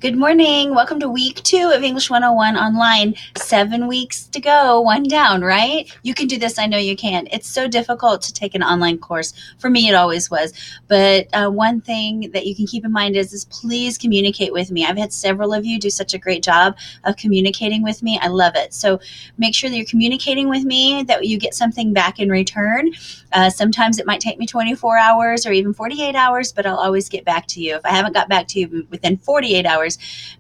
Good morning. Welcome to week 2 of English 101 online. 7 weeks to go, one down, right? You can do this. I know you can. It's so difficult to take an online course. For me, it always was. But one thing that you can keep in mind is please communicate with me. I've had several of you do such a great job of communicating with me. I love it. So make sure that you're communicating with me, that you get something back in return. Sometimes it might take me 24 hours or even 48 hours, but I'll always get back to you. If I haven't got back to you within 48 hours,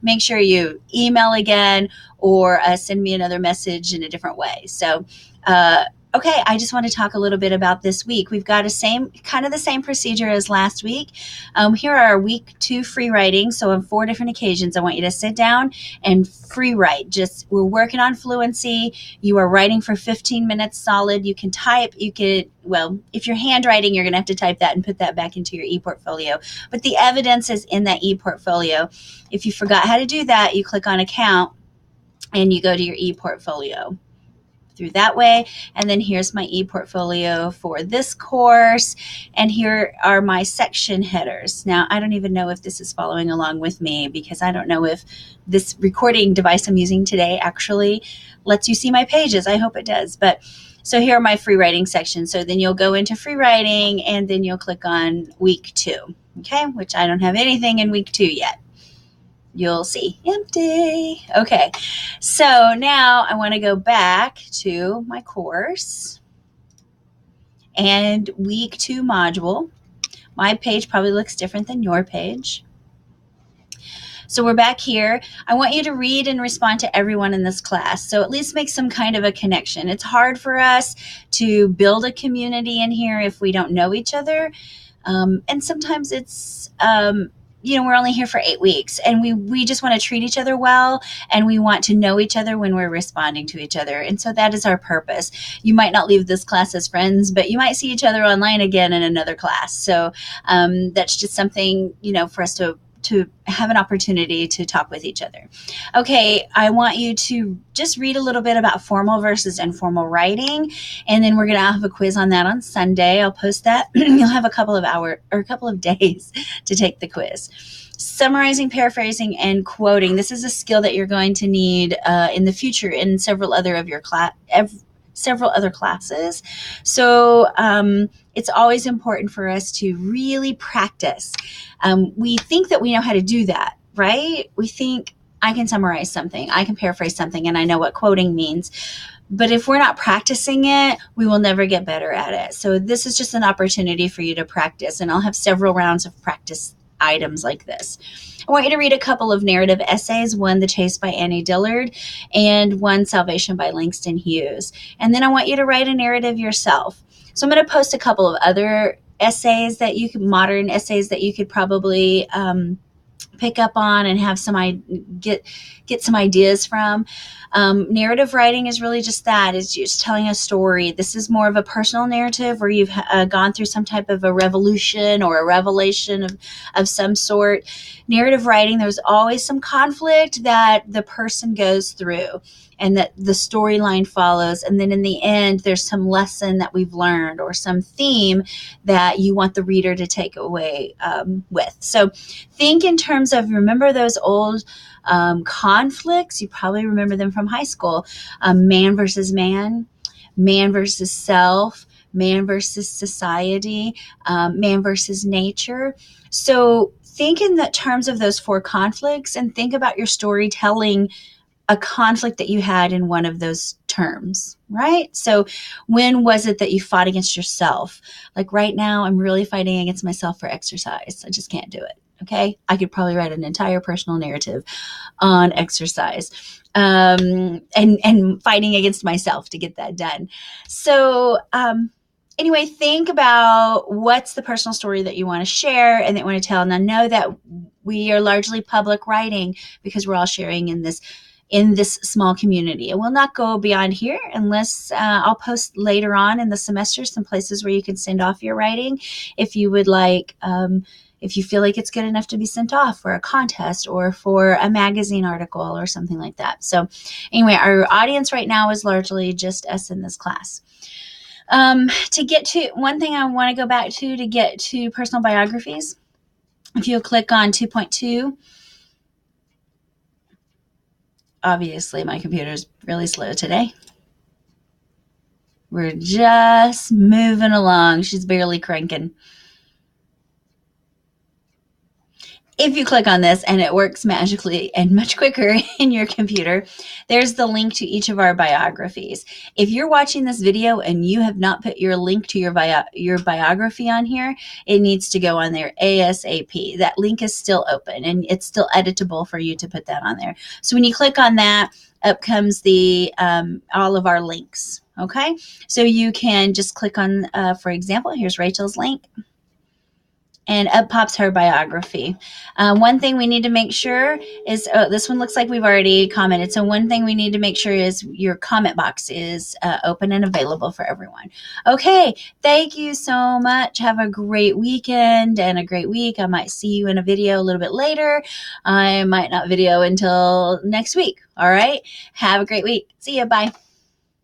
make sure you email again or send me another message in a different way. So, okay, I just want to talk a little bit about this week. We've got the same procedure as last week. Here are our week 2 free writing. So on 4 different occasions, I want you to sit down and free write. We're working on fluency. You are writing for 15 minutes solid. You can type. If you're handwriting, you're going to have to type that and put that back into your e-portfolio. But the evidence is in that e-portfolio. If you forgot how to do that, you click on account and you go to your e-portfolio through that way. And then here's my e-portfolio for this course. And here are my section headers. Now, I don't even know if this is following along with me because I don't know if this recording device I'm using today actually lets you see my pages. I hope it does. But so here are my free writing sections. So then you'll go into free writing and then you'll click on week 2, okay, which I don't have anything in week 2 yet. You'll see empty. Okay, so now I want to go back to my course and week 2 module. My page probably looks different than your page. So we're back here. I want you to read and respond to everyone in this class. So at least make some kind of a connection. It's hard for us to build a community in here if we don't know each other. And sometimes it's, we're only here for 8 weeks and we just want to treat each other well and we want to know each other when we're responding to each other. And so that is our purpose. You might not leave this class as friends, but you might see each other online again in another class. So that's just something, for us to have an opportunity to talk with each other. Okay, I want you to just read a little bit about formal versus informal writing, and then we're going to have a quiz on that on Sunday. I'll post that. You'll have a couple of days to take the quiz. Summarizing, paraphrasing, and quoting. This is a skill that you're going to need in the future in several other classes. So it's always important for us to really practice. We think that we know how to do that, right? We think I can summarize something, I can paraphrase something, and I know what quoting means. But if we're not practicing it, we will never get better at it. So this is just an opportunity for you to practice, and I'll have several rounds of practice items like this. I want you to read a couple of narrative essays, one, The Chase by Annie Dillard, and one, Salvation by Langston Hughes. And then I want you to write a narrative yourself. So I'm going to post a couple of other modern essays that you could probably pick up on and have get some ideas from. Narrative writing is really just that. It's just telling a story. This is more of a personal narrative where you've gone through some type of a revolution or a revelation of some sort. Narrative writing, there's always some conflict that the person goes through and that the storyline follows. And then in the end, there's some lesson that we've learned or some theme that you want the reader to take away with. So think in terms of, remember those old conflicts? You probably remember them from high school. Man versus man, man versus self, man versus society, man versus nature. So think in the terms of those 4 conflicts and think about your storytelling a conflict that you had in one of those terms, right? So when was it that you fought against yourself? Like right now, I'm really fighting against myself for exercise. I just can't do it. Okay. I could probably write an entire personal narrative on exercise and fighting against myself to get that done. So, anyway, think about what's the personal story that you want to share and that you want to tell. Now, know that we are largely public writing because we're all sharing in this small community. It will not go beyond here unless I'll post later on in the semester some places where you can send off your writing if you would like, if you feel like it's good enough to be sent off for a contest or for a magazine article or something like that. So anyway, our audience right now is largely just us in this class. To get to one thing I want to go back to get to personal biographies, if you'll click on 2.2, Obviously, my computer is really slow today. We're just moving along. She's barely cranking. If you click on this and it works magically and much quicker in your computer, there's the link to each of our biographies. If you're watching this video and you have not put your link to your biography on here, it needs to go on there ASAP. That link is still open and it's still editable for you to put that on there. So when you click on that, up comes the all of our links. Okay, so you can just click on, for example, here's Rachel's link. And up pops her biography. One thing we need to make sure is, this one looks like we've already commented. So one thing we need to make sure is your comment box is open and available for everyone. Okay, thank you so much. Have a great weekend and a great week. I might see you in a video a little bit later. I might not video until next week. All right, have a great week. See ya. Bye.